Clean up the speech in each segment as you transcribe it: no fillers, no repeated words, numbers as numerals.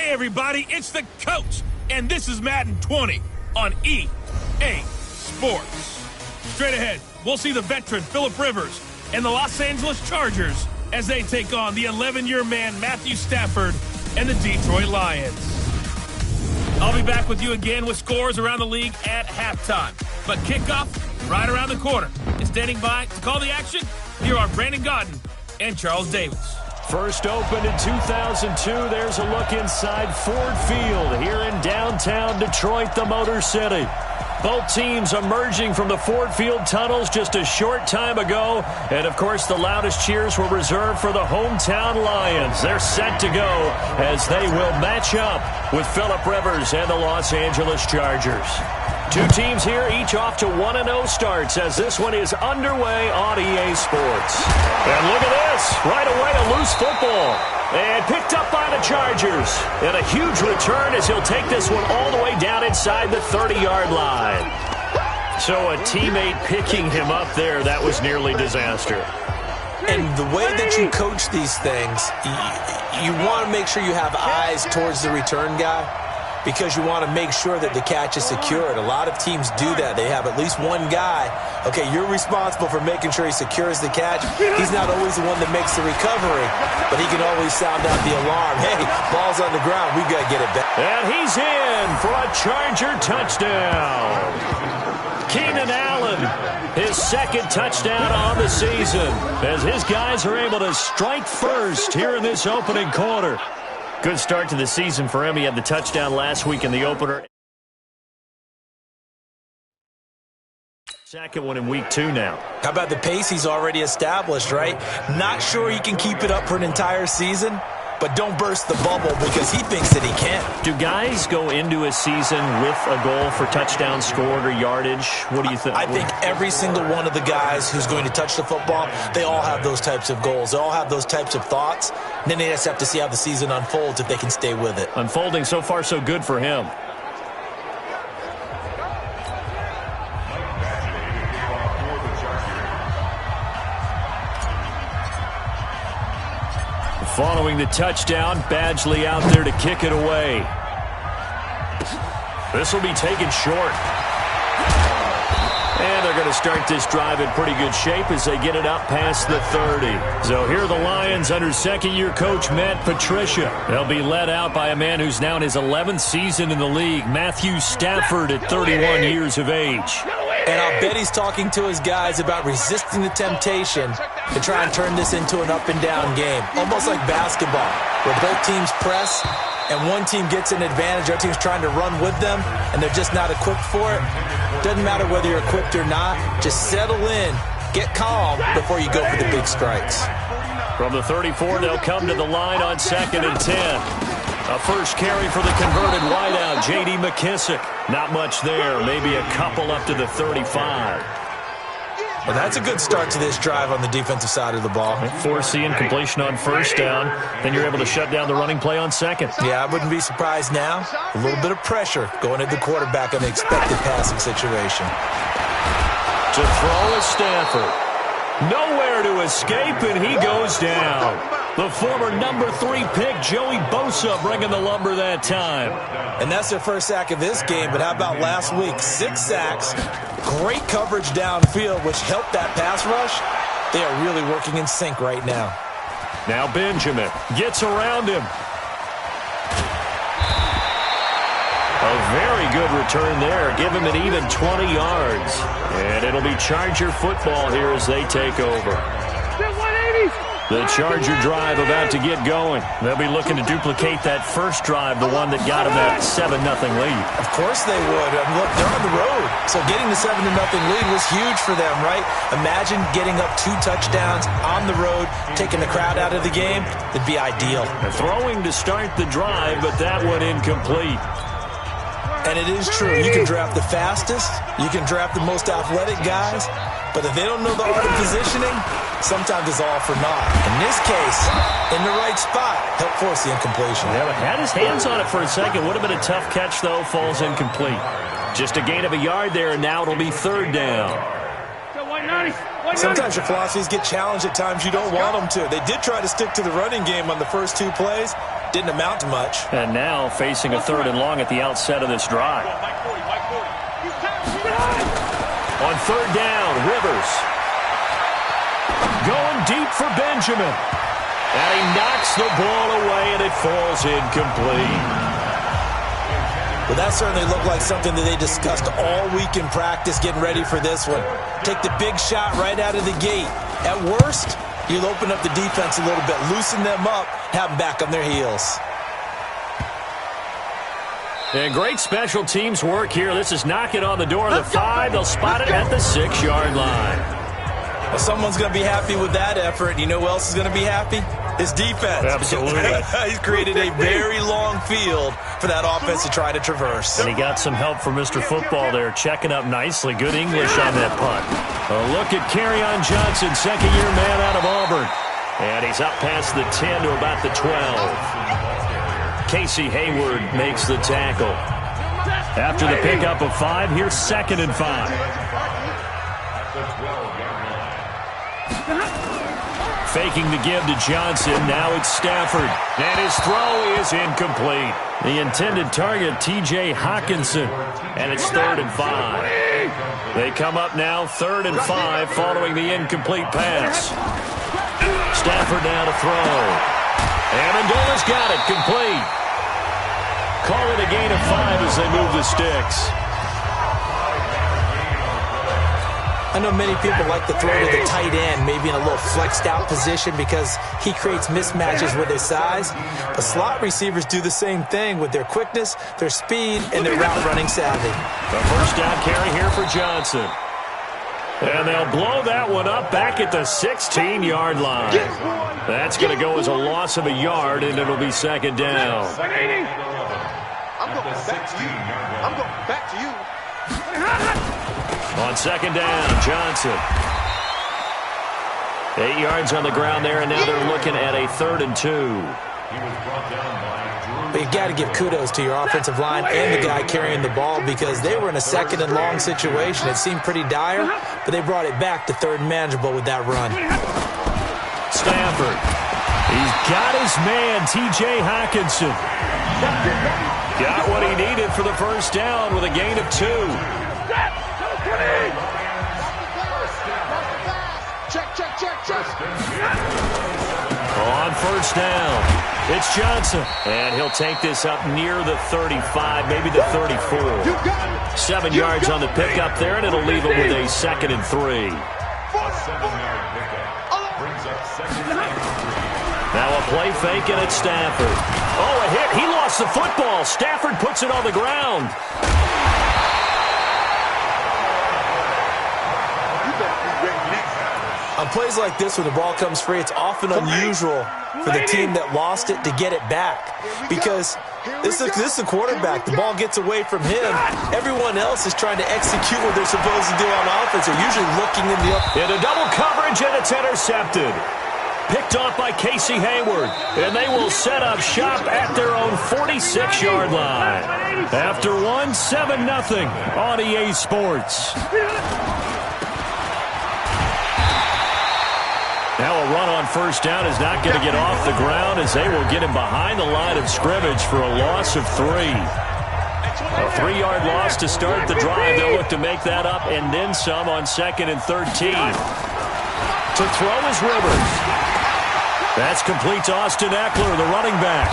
Hey everybody, it's the coach, and this is Madden 20 on EA Sports. Straight ahead, we'll see the veteran Phillip Rivers and the Los Angeles Chargers as they take on the 11-year man Matthew Stafford and the Detroit Lions. I'll be back with you again with scores around the league at halftime. But kickoff right around the corner. And standing by to call the action, here are Brandon Gaudin and Charles Davis. First opened in 2002, there's a look inside Ford Field here in downtown Detroit, the Motor City. Both teams emerging from the Ford Field tunnels just a short time ago. And, of course, the loudest cheers were reserved for the hometown Lions. They're set to go as they will match up with Phillip Rivers and the Los Angeles Chargers. Two teams here, each off to 1-0 starts as this one is underway on EA Sports. And look at this. Right away, a loose football. And picked up by the Chargers. And a huge return as he'll take this one all the way down inside the 30-yard line. So a teammate picking him up there, that was nearly disaster. And the way that you coach these things, you want to make sure you have eyes towards the return guy, because you want to make sure that the catch is secured. A lot of teams do that. They have at least one guy. Okay, you're responsible for making sure he secures the catch. He's not always the one that makes the recovery, but he can always sound out the alarm. Hey, ball's on the ground. We've got to get it back. And he's in for a Charger touchdown. Keenan Allen, his second touchdown on the season, as his guys are able to strike first here in this opening quarter. Good start to the season for him. He had the touchdown last week in the opener. Second one in week 2 now. How about the pace he's already established, right? Not sure he can keep it up for an entire season, but don't burst the bubble because he thinks that he can. Do guys go into a season with a goal for touchdown scored or yardage? What do you think? I think every single one of the guys who's going to touch the football, they all have those types of goals. They all have those types of thoughts. And then they just have to see how the season unfolds if they can stay with it. Unfolding so far so good for him. Following the touchdown, Badgley out there to kick it away. This will be taken short. And they're going to start this drive in pretty good shape as they get it up past the 30. So here are the Lions under second-year coach Matt Patricia. They'll be led out by a man who's now in his 11th season in the league, Matthew Stafford at 31 years of age. And I'll bet he's talking to his guys about resisting the temptation to try and turn this into an up-and-down game. Almost like basketball, where both teams press, and one team gets an advantage, the other team's trying to run with them, and they're just not equipped for it. Doesn't matter whether you're equipped or not. Just settle in, get calm before you go for the big strikes. From the 34, they'll come to the line on 2nd and 10. A first carry for the converted wideout, J.D. McKissick. Not much there, maybe a couple up to the 35. Well, that's a good start to this drive on the defensive side of the ball. Foreseeing completion on first down, then you're able to shut down the running play on second. Yeah, I wouldn't be surprised now. A little bit of pressure going at the quarterback on the expected passing situation. To throw is Stafford. Nowhere to escape, and he goes down. The former number 3 pick, Joey Bosa, bringing the lumber that time. And that's their first sack of this game, but how about last week? 6 sacks, great coverage downfield, which helped that pass rush. They are really working in sync right now. Now Benjamin gets around him. A very good return there. Give him an even 20 yards. And it'll be Charger football here as they take over. The Charger drive about to get going. They'll be looking to duplicate that first drive, the one that got them that 7-0 lead. Of course they would. I mean, look, they're on the road. So getting the 7-0 lead was huge for them, right? Imagine getting up 2 touchdowns on the road, taking the crowd out of the game. It'd be ideal. They're throwing to start the drive, but that one incomplete. And it is true. You can draft the fastest. You can draft the most athletic guys. But if they don't know the art of positioning, sometimes it's all for naught. In this case, in the right spot, helped force the incompletion. Yeah, had his hands on it for a second. Would have been a tough catch, though. Falls incomplete. Just a gain of a yard there, and now it'll be 3rd down. Sometimes your philosophies get challenged at times you don't want them to. They did try to stick to the running game on the first 2 plays. didn't amount to much. And now facing a 3rd and long at the outset of this drive. On 3rd down, Rivers. Going deep for Benjamin. And he knocks the ball away, and it falls incomplete. Well, that certainly looked like something that they discussed all week in practice getting ready for this one. Take the big shot right out of the gate. At worst, you'll open up the defense a little bit, loosen them up, have them back on their heels. And great special teams work here. This is knocking on the door of the 5. They'll spot it at the 6-yard line. Well, someone's going to be happy with that effort. You know who else is going to be happy? His defense. Absolutely. He's created a very long field for that offense to try to traverse. And he got some help from Mr. Football there, checking up nicely. Good English on that punt. A look at Kerryon Johnson, second-year man out of Auburn. And he's up past the 10 to about the 12. Casey Hayward makes the tackle. After the pickup of 5, here's 2nd and 5. Faking the give to Johnson. Now it's Stafford. And his throw is incomplete. The intended target, T.J. Hawkinson. And it's 3rd and 5. They come up now 3rd and 5 following the incomplete pass. Stafford now to throw. Amendola's got it. Complete. Call it a gain of 5 as they move the sticks. I know many people like to throw to the tight end, maybe in a little flexed out position because he creates mismatches with his size. But slot receivers do the same thing with their quickness, their speed, and their route running savvy. The first down carry here for Johnson. And they'll blow that one up back at the 16-yard line. That's going to go as a loss of a yard, and it'll be 2nd down. I'm going back to you. I'm going back to you. On 2nd down, Johnson. 8 yards on the ground there, and now they're looking at a 3rd and 2. But you got to give kudos to your offensive line and the guy carrying the ball because they were in a 2nd and long situation. It seemed pretty dire, but they brought it back to 3rd and manageable with that run. Stafford. He's got his man, T.J. Hawkinson. Got what he needed for the first down with a gain of 2. Check. On 1st down, it's Johnson. And he'll take this up near the 35, maybe the 34. 7 yards on the pickup there, and it'll leave him with a 2nd and 3. Now a play fake, and it's Stafford. Oh, a hit. He lost the football. Stafford puts it on the ground. On plays like this, when the ball comes free, it's often unusual for the team that lost it to get it back. Because this is the quarterback. The ball gets away from him. Everyone else is trying to execute what they're supposed to do on offense. They're usually looking in the up. Into double coverage, and it's intercepted. Picked off by Casey Hayward. And they will set up shop at their own 46-yard line. After 7-0 on EA Sports. Now a run on 1st down is not going to get off the ground as they will get him behind the line of scrimmage for a loss of 3. A 3-yard loss to start the drive. They'll look to make that up and then some on 2nd and 13. To throw is Rivers. That's complete to Austin Eckler, the running back.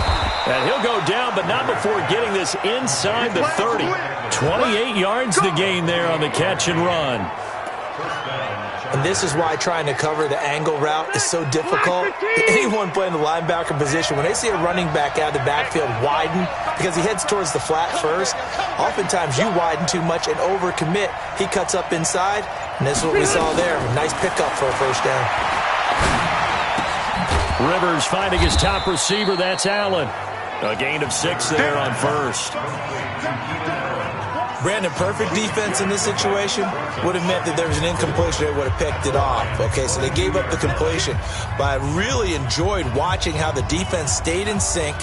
And he'll go down, but not before getting this inside the 30. 28 yards to gain there on the catch and run. And this is why trying to cover the angle route is so difficult. Anyone playing the linebacker position, when they see a running back out of the backfield widen because he heads towards the flat first, oftentimes you widen too much and overcommit. He cuts up inside, and this is what we saw there. Nice pickup for a 1st down. Rivers finding his top receiver. That's Allen. A gain of 6 there on 1st. Brandon, perfect defense in this situation would have meant that there was an incompletion. They would have picked it off. Okay, so they gave up the completion. But I really enjoyed watching how the defense stayed in sync,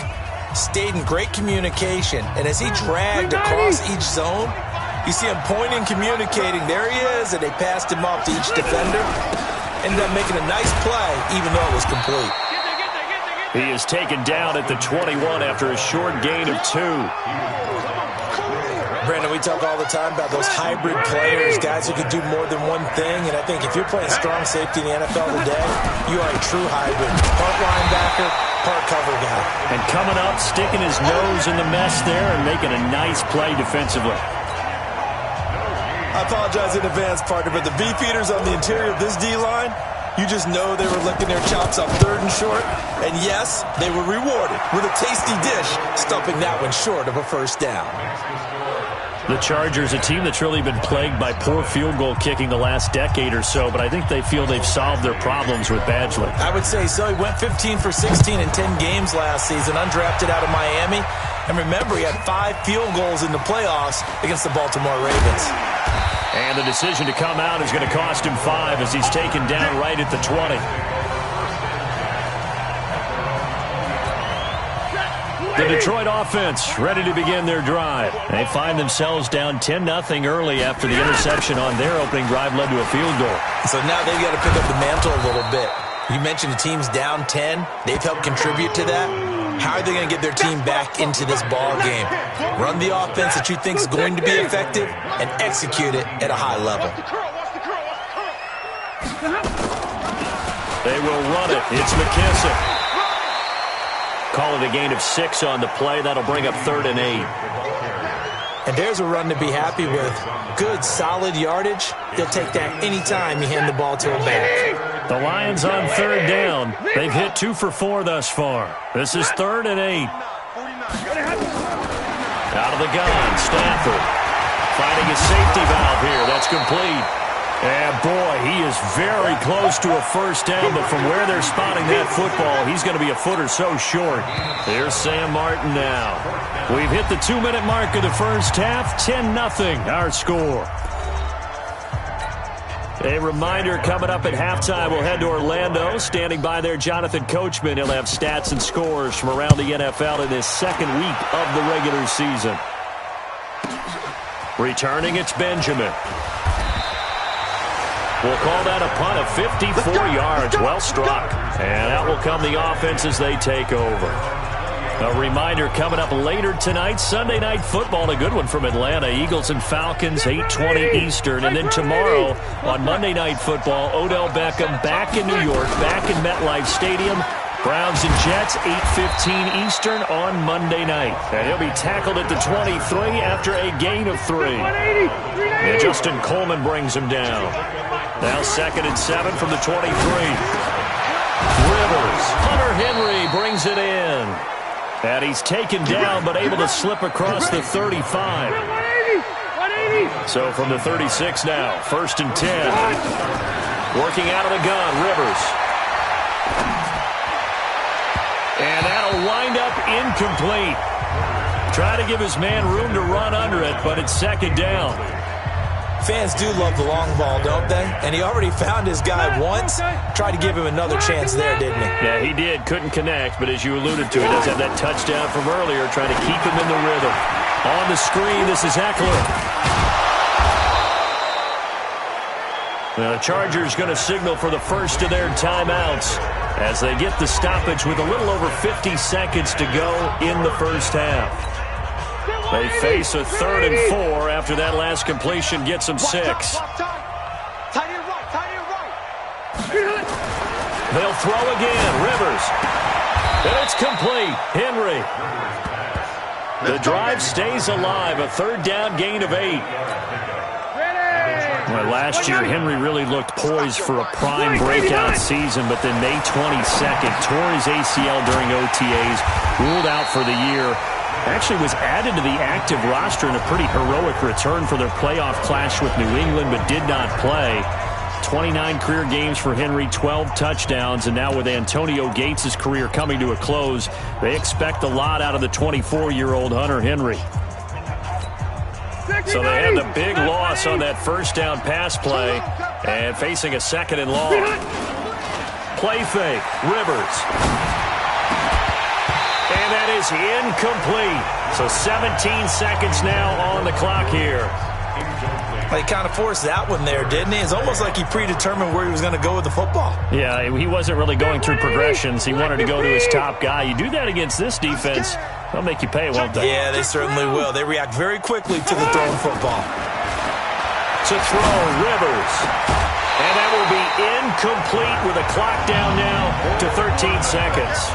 stayed in great communication. And as he dragged across each zone, you see him pointing, communicating. There he is, and they passed him off to each defender. Ended up making a nice play, even though it was complete. He is taken down at the 21 after a short gain of 2. Brandon, we talk all the time about those hybrid players, guys who can do more than one thing. And I think if you're playing strong safety in the NFL today, you are a true hybrid. Part linebacker, part cover guy. And coming up, sticking his nose in the mess there and making a nice play defensively. I apologize in advance, partner, but the beefeaters on the interior of this D-line, you just know they were licking their chops on 3rd and short. And yes, they were rewarded with a tasty dish, stumping that one short of a first down. The Chargers, a team that's really been plagued by poor field goal kicking the last decade or so, but I think they feel they've solved their problems with Badgley. I would say so. He went 15 for 16 in 10 games last season, undrafted out of Miami. And remember, he had 5 field goals in the playoffs against the Baltimore Ravens. And the decision to come out is going to cost him 5 as he's taken down right at the 20. The Detroit offense ready to begin their drive. They find themselves down 10-0 early after the interception on their opening drive led to a field goal. So now they've got to pick up the mantle a little bit. You mentioned the team's down 10. They've helped contribute to that. How are they going to get their team back into this ball game? Run the offense that you think is going to be effective and execute it at a high level. They will run it. It's McKissick. Call it a gain of 6 on the play. That'll bring up 3rd and 8. And there's a run to be happy with. Good, solid yardage. They'll take that anytime you hand the ball to a back. The Lions on 3rd down. They've hit 2 for 4 thus far. This is 3rd and 8. Out of the gun, Stafford. Finding his safety valve here. That's complete. And, boy, he is very close to a first down, but from where they're spotting that football, he's going to be a foot or so short. Here's Sam Martin now. We've hit the 2-minute mark of the first half. 10-0, our score. A reminder coming up at halftime, we'll head to Orlando. Standing by there, Jonathan Coachman. He'll have stats and scores from around the NFL in this second week of the regular season. Returning, it's Benjamin. We'll call that a punt of 54 yards. Well struck. And out will come the offense as they take over. A reminder coming up later tonight, Sunday Night Football, a good one from Atlanta. Eagles and Falcons, 8:20 Eastern. And then tomorrow on Monday Night Football, Odell Beckham back in New York, back in MetLife Stadium. Browns and Jets, 8:15 Eastern on Monday night. And he'll be tackled at the 23 after a gain of 3. And Justin Coleman brings him down. Now 2nd and 7 from the 23. Rivers, Hunter Henry brings it in. And he's taken down but able to slip across the 35. So from the 36 now, 1st and 10. Working out of the gun, Rivers. And that'll wind up incomplete. Try to give his man room to run under it, but it's 2nd down. Fans do love the long ball, don't they? And he already found his guy once. Tried to give him another chance there, didn't he? Yeah, he did. Couldn't connect, but as you alluded to, he does have that touchdown from earlier, trying to keep him in the rhythm. On the screen, this is Eckler. Now, the Chargers going to signal for the first of their timeouts as they get the stoppage with a little over 50 seconds to go in the first half. They face a 3rd and 4 after that last completion gets them 6. They'll throw again. Rivers. And it's complete. Henry. The drive stays alive. A 3rd down gain of 8. Well, last year, Henry really looked poised for a prime breakout season, but then May 22nd, tore his ACL during OTAs, ruled out for the year. Actually was added to the active roster in a pretty heroic return for their playoff clash with New England, but did not play. 29 career games for Henry, 12 touchdowns, and now with Antonio Gates' career coming to a close, they expect a lot out of the 24-year-old Hunter Henry. So they had the big loss on that first down pass play and facing a 2nd and long. Play fake, Rivers. And that is incomplete. So 17 seconds now on the clock here. Well, he kind of forced that one there, didn't he? It's almost like he predetermined where he was going to go with the football. Yeah, he wasn't really going through progressions. He wanted to go to his top guy. You do that against this defense, they'll make you pay, won't they? Yeah, they certainly will. They react very quickly to the thrown football. To throw, Rivers. And that will be incomplete with a clock down now to 13 seconds.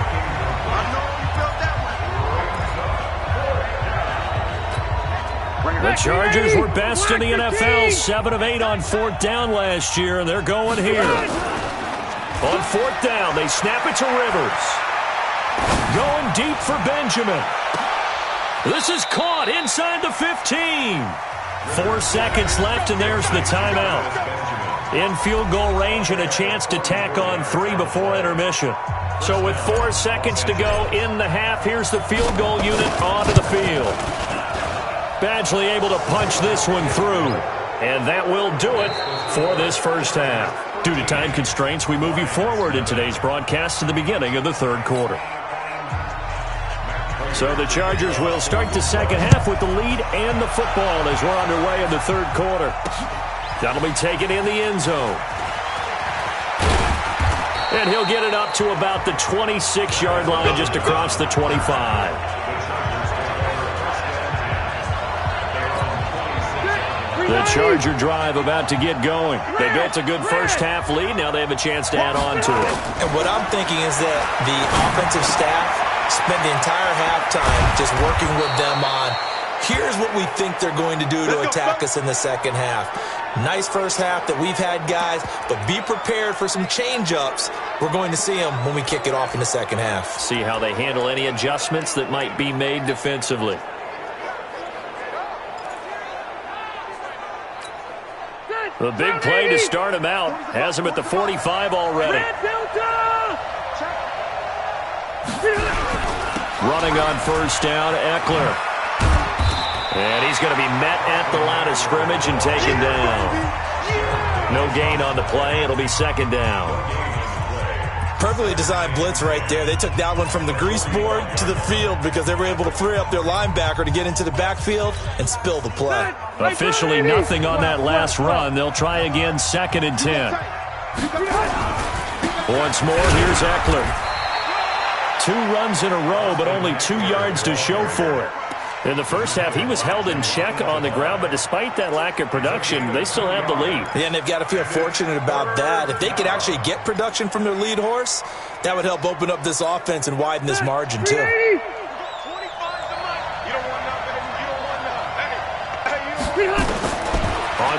The Chargers were best in the NFL, 7 of 8 on 4th down last year, and they're going here. On 4th down, they snap it to Rivers. Going deep for Benjamin. This is caught inside the 15. 4 seconds left, and there's the timeout. In field goal range and a chance to tack on 3 before intermission. So with 4 seconds to go in the half, here's the field goal unit onto the field. Badgley able to punch this one through. And that will do it for this first half. Due to time constraints, we move you forward in today's broadcast to the beginning of the third quarter. So the Chargers will start the second half with the lead and the football as we're underway in the third quarter. That'll be taken in the end zone. And he'll get it up to about the 26-yard line just across the 25. The Charger drive about to get going. They built a good first-half lead. Now they have a chance to add on to it. And what I'm thinking is that the offensive staff spent the entire halftime just working with them on, here's what we think they're going to do to attack us in the second half. Nice first half that we've had, guys, but be prepared for some change-ups. We're going to see them when we kick it off in the second half. See how they handle any adjustments that might be made defensively. The big play to start him out. Has him at the 45 already. Running on first down, Eckler. And he's going to be met at the line of scrimmage and taken down. No gain on the play. It'll be second down. Perfectly designed blitz right there. They took that one from the grease board to the field because they were able to free up their linebacker to get into the backfield and spill the play. Officially nothing on that last run. They'll try again, 2nd and 10. Once more, here's Eckler. 2 runs in a row, but only 2 yards to show for it. In the first half, he was held in check on the ground, but despite that lack of production, they still have the lead. Yeah, and they've got to feel fortunate about that. If they could actually get production from their lead horse, that would help open up this offense and widen this margin, too. On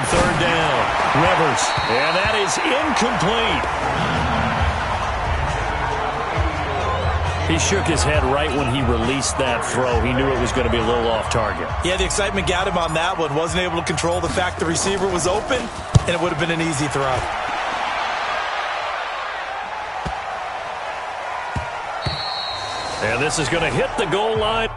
3rd down, Rivers, and that is incomplete. He shook his head right when he released that throw. He knew it was going to be a little off target. Yeah, the excitement got him on that one. Wasn't able to control the fact the receiver was open, and it would have been an easy throw. And this is going to hit the goal line.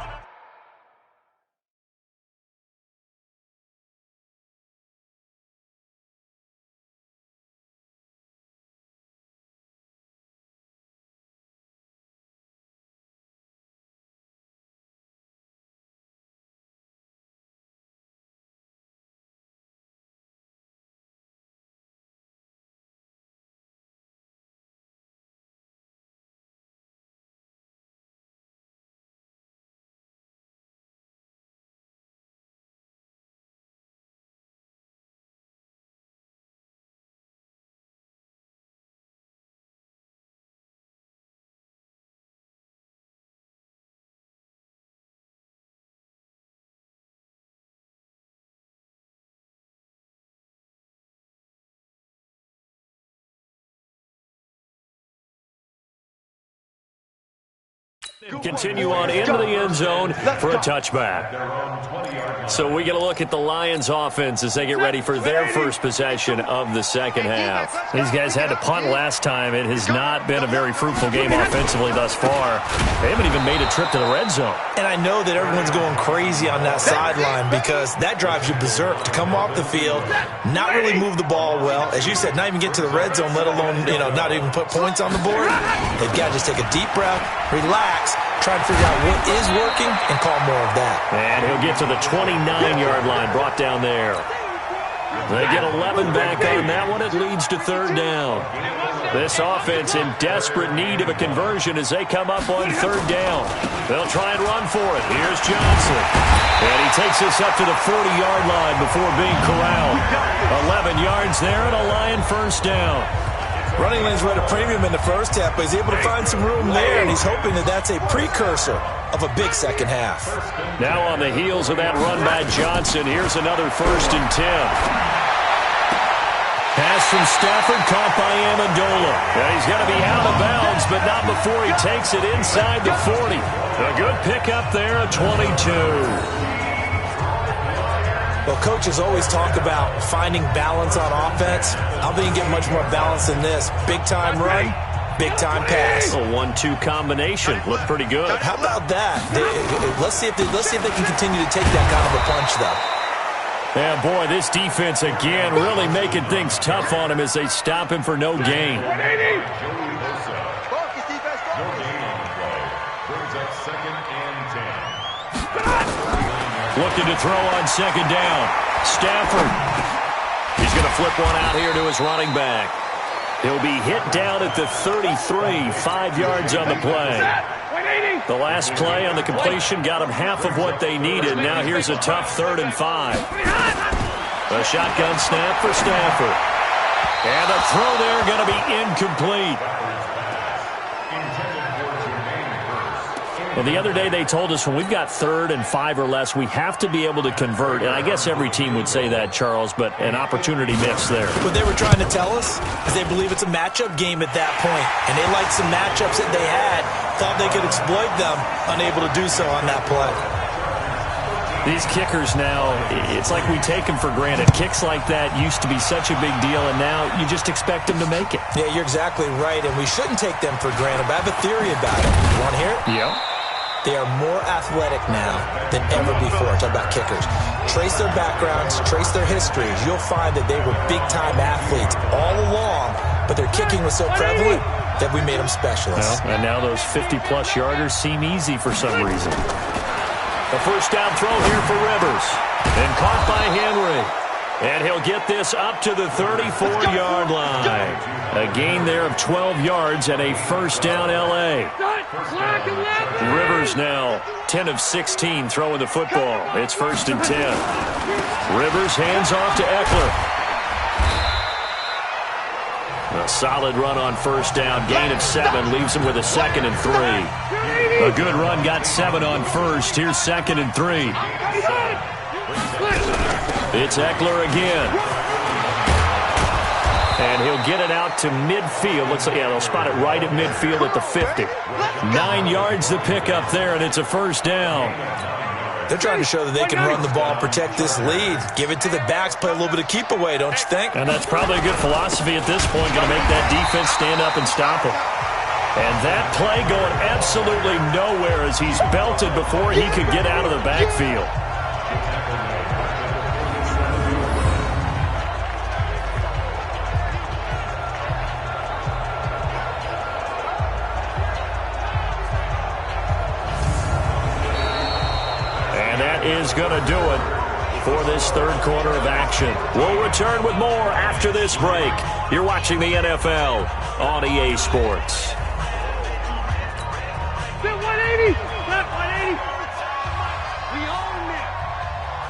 Continue on into the end zone for a touchback. So we get a look at the Lions offense as they get ready for their first possession of the second half. These guys had to punt last time. It has not been a very fruitful game offensively thus far. They haven't even made a trip to the red zone. And I know that everyone's going crazy on that sideline because that drives you berserk to come off the field, not really move the ball well. As you said, not even get to the red zone, let alone, not even put points on the board. They've got to just take a deep breath, relax, try to figure out what is working and call more of that. And he'll get to the 29-yard line, brought down there. They get 11 back on that one. It leads to third down. This offense in desperate need of a conversion as they come up on third down. They'll try and run for it. Here's Johnson. And he takes us up to the 40-yard line before being corralled. 11 yards there and a Lion first down. Running lanes were at a premium in the first half, but he's able to find some room there, and he's hoping that that's a precursor of a big second half. Now on the heels of that run by Johnson, here's another 1st and 10. Pass from Stafford, caught by Amendola. Now he's going to be out of bounds, but not before he takes it inside the 40. A good pickup there at 22. Well, coaches always talk about finding balance on offense. I don't think you get much more balance than this. Big-time run, big-time pass. A 1-2 combination. Looked pretty good. How about that? Let's see if they can continue to take that kind of a punch, though. Yeah, boy, this defense again really making things tough on him as they stop him for no gain. Looking to throw on second down. Stafford. He's going to flip one out here to his running back. He'll be hit down at the 33, 5 yards on the play. The last play on the completion got them half of what they needed. Now here's a tough 3rd and 5. A shotgun snap for Stafford. And the throw there going to be incomplete. Well, the other day they told us when we've got 3rd and 5 or less, we have to be able to convert. And I guess every team would say that, Charles, but an opportunity missed there. What they were trying to tell us is they believe it's a matchup game at that point. And they liked some matchups that they had, thought they could exploit them, unable to do so on that play. These kickers now, it's like we take them for granted. Kicks like that used to be such a big deal, and now you just expect them to make it. Yeah, you're exactly right, and we shouldn't take them for granted. But I have a theory about it. You want to hear it? Yeah. They are more athletic now than ever before. Talk about kickers. Trace their backgrounds, trace their histories. You'll find that they were big-time athletes all along, but their kicking was so prevalent that we made them specialists. Well, and now those 50-plus yarders seem easy for some reason. A first down throw here for Rivers. And caught by Henry. And he'll get this up to the 34-yard line. A gain there of 12 yards and a first down L.A. Rivers now 10 of 16 throwing the football. It's 1st and 10. Rivers hands off to Eckler. A solid run on first down. Gain of 7 leaves him with a 2nd and 3. A good run got 7 on first. Here's 2nd and 3. It's Eckler again. And he'll get it out to midfield. Looks like, yeah, they'll spot it right at midfield at the 50. 9 yards the pickup there, and it's a first down. They're trying to show that they can run the ball, protect this lead, give it to the backs, play a little bit of keep away, don't you think? And that's probably a good philosophy at this point, going to make that defense stand up and stop him. And that play going absolutely nowhere as he's belted before he could get out of the backfield. Is going to do it for this third quarter of action. We'll return with more after this break. You're watching the NFL on EA Sports. 180. 180. We own it.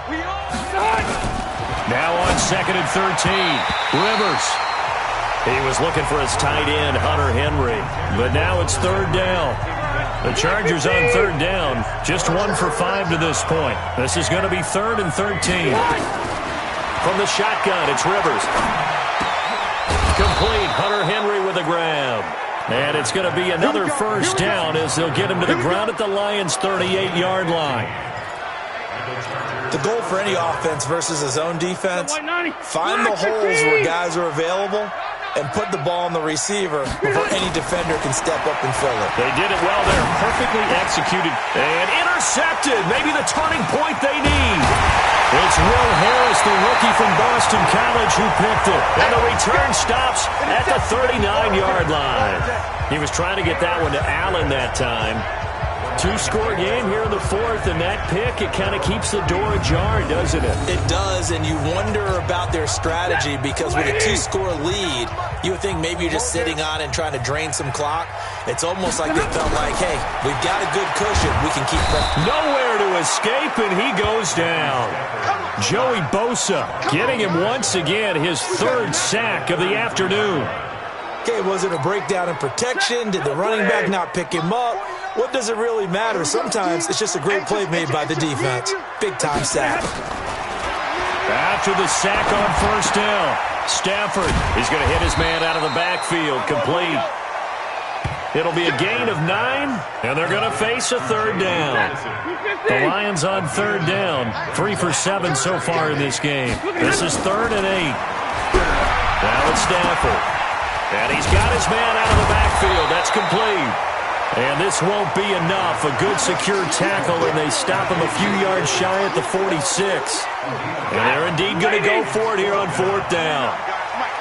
We own it. Now on 2nd and 13. Rivers. He was looking for his tight end, Hunter Henry. But now it's 3rd down. The Chargers on 3rd down, just 1 for 5 to this point. This is going to be 3rd and 13. From the shotgun, it's Rivers. Complete, Hunter Henry with a grab. And it's going to be another first down as they'll get him to the ground at the Lions' 38-yard line. The goal for any offense versus a zone defense, find the holes where guys are available and put the ball on the receiver before any defender can step up and fill it. They did it well there, perfectly executed, and intercepted. Maybe the turning point they need. It's Will Harris, the rookie from Boston College, who picked it. And the return stops at the 39-yard line. He was trying to get that one to Allen that time. Two-score game here in the fourth, and that pick, it kind of keeps the door ajar, doesn't it? It does, and you wonder about their strategy because with a two-score lead, you would think maybe you're just sitting on it and trying to drain some clock. It's almost like they felt like, hey, we've got a good cushion. We can keep pressing. Nowhere to escape, and he goes down. Joey Bosa getting him once again, his third sack of the afternoon. Okay, was it a breakdown in protection? Did the running back not pick him up? What does it really matter? Sometimes it's just a great play made by the defense. Big-time sack. After the sack on first down, Stafford is going to hit his man out of the backfield, complete. It'll be a gain of 9, and they're going to face a third down. The Lions on third down, 3 for 7 so far in this game. This is 3rd and 8. Now it's Stafford. And he's got his man out of the backfield. That's complete. And this won't be enough. A good secure tackle, and they stop him a few yards shy at the 46. And they're indeed going to go for it here on 4th down.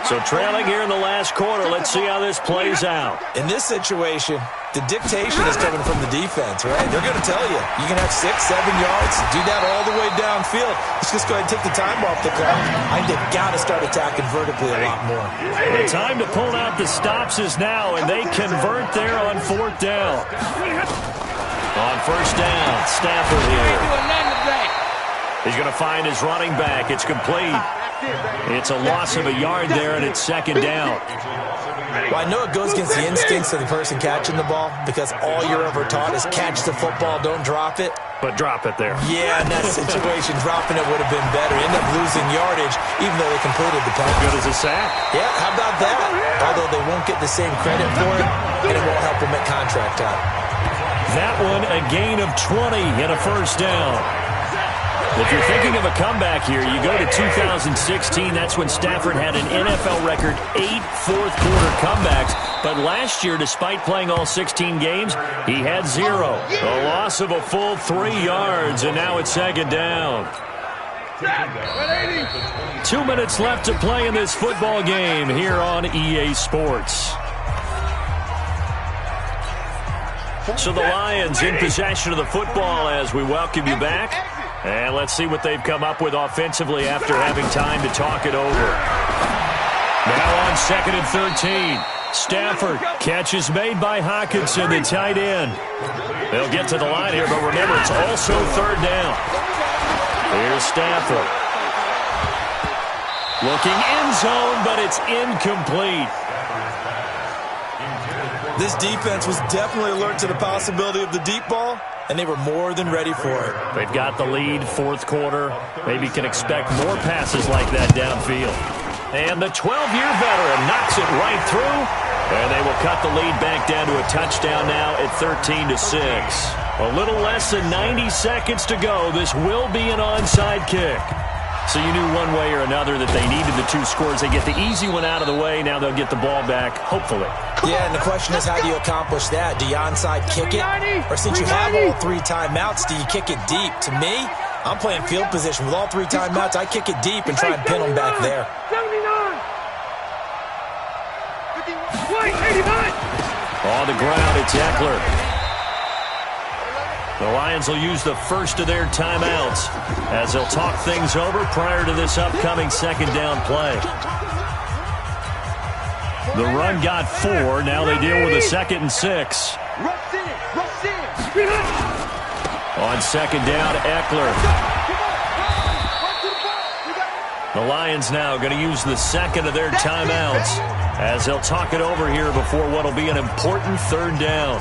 So trailing here in the last quarter. Let's see how this plays out. In this situation, the dictation is coming from the defense, right? They're going to tell you, you can have 6, 7 yards, do that all the way downfield. Let's just go ahead and take the time off the clock. I think they've got to start attacking vertically a lot more. The time to pull out the stops is now, and they convert there on 4th down. On first down, Stafford here. He's going to find his running back. It's complete. It's a loss of a yard there, and it's 2nd down. Well, I know it goes against the instincts of the person catching the ball because all you're ever taught is catch the football, don't drop it. But drop it there. Yeah, in that situation, dropping it would have been better. End up losing yardage, even though they completed the pass. Good as a sack. Yeah, how about that? Although they won't get the same credit for it, and it won't help them at contract time. That one, a gain of 20 and a first down. If you're thinking of a comeback here, you go to 2016. That's when Stafford had an NFL record 8 fourth-quarter comebacks. But last year, despite playing all 16 games, he had 0. A loss of a full 3 yards, and now it's 2nd down. 2 minutes left to play in this football game here on EA Sports. So the Lions in possession of the football as we welcome you back. And let's see what they've come up with offensively after having time to talk it over. Now on 2nd and 13. Stafford, catch is made by Hockenson, the tight end. They'll get to the line here, but remember, it's also 3rd down. Here's Stafford. Looking end zone, but it's incomplete. This defense was definitely alert to the possibility of the deep ball, and they were more than ready for it. They've got the lead, 4th quarter. Maybe can expect more passes like that downfield. And the 12-year veteran knocks it right through, and they will cut the lead back down to a touchdown now at 13-6. A little less than 90 seconds to go. This will be an onside kick. So you knew one way or another that they needed the 2 scores. They get the easy one out of the way. Now they'll get the ball back, hopefully. Yeah, and the question is, how do you accomplish that? Do you onside kick it? Or since you have all 3 timeouts, do you kick it deep? To me, I'm playing field position. With all 3 timeouts, I kick it deep and try and pin them back there. 79. 89. On the ground, it's Eckler. The Lions will use the first of their timeouts as they'll talk things over prior to this upcoming 2nd down play. The run got 4. Now they deal with a 2nd and 6. On 2nd down, Eckler. The Lions now going to use the 2nd of their timeouts as they'll talk it over here before what will be an important 3rd down.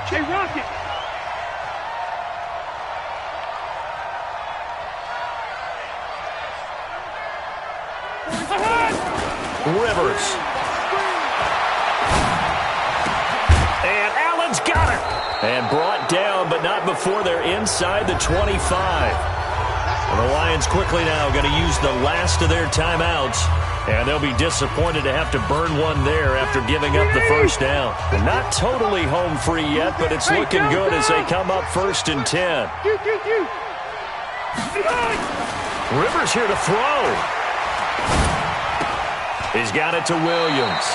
Hey, Rocket. Rivers. And Allen's got it. And brought down, but not before they're inside the 25. And the Lions quickly now going to use the last of their timeouts. And they'll be disappointed to have to burn one there after giving up the first down. And not totally home free yet, but it's looking good as they come up 1st and 10. Rivers here to throw. He's got it to Williams.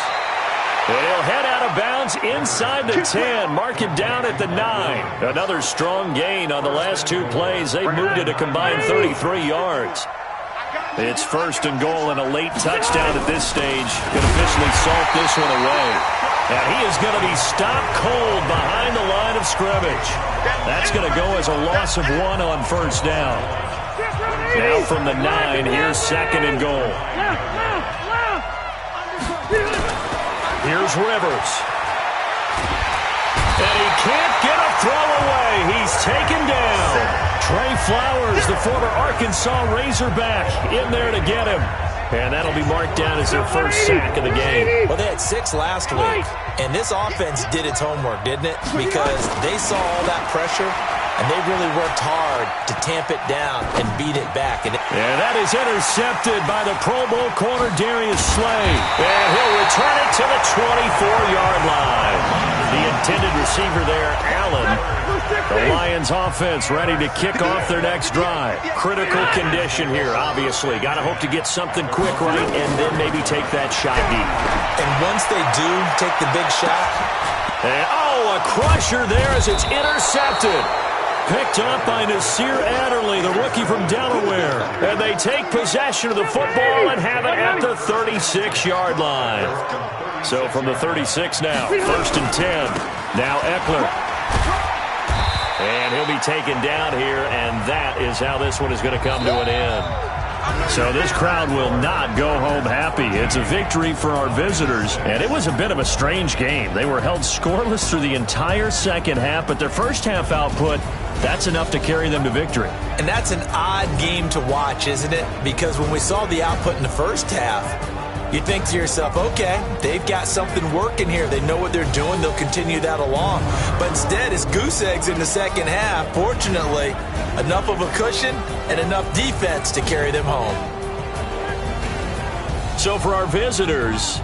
And he'll head out of bounds inside the 10. Mark it down at the 9. Another strong gain on the last 2 plays. They moved it a combined 33 yards. It's 1st and goal and a late touchdown at this stage. Can officially salt this one away. And he is going to be stopped cold behind the line of scrimmage. That's going to go as a loss of 1 on 1st down. Now from the 9, here's 2nd and goal. Here's Rivers. And he can't get a throw away. He's taken down. Trey Flowers, the former Arkansas Razorback, in there to get him. And that'll be marked down as their first sack of the game. Well, they had 6 last week, and this offense did its homework, didn't it? Because they saw all that pressure, and they really worked hard to tamp it down and beat it back. And that is intercepted by the Pro Bowl corner Darius Slay. And he'll return it to the 24-yard line. The intended receiver there, Allen. The Lions offense ready to kick off their next drive. Critical condition here, obviously. Got to hope to get something quick right and then maybe take that shot deep. And once they do take the big shot. And, a crusher there as it's intercepted. Picked up by Nasir Adderley, the rookie from Delaware. And they take possession of the football and have it at the 36-yard line. So from the 36 now, 1st and 10. Now Eckler. And he'll be taken down here, and that is how this one is going to come to an end. So this crowd will not go home happy. It's a victory for our visitors, and it was a bit of a strange game. They were held scoreless through the entire second half, but their first half output, that's enough to carry them to victory. And that's an odd game to watch, isn't it? Because when we saw the output in the first half, you think to yourself, okay, they've got something working here. They know what they're doing. They'll continue that along. But instead, it's goose eggs in the second half. Fortunately, enough of a cushion and enough defense to carry them home. So for our visitors,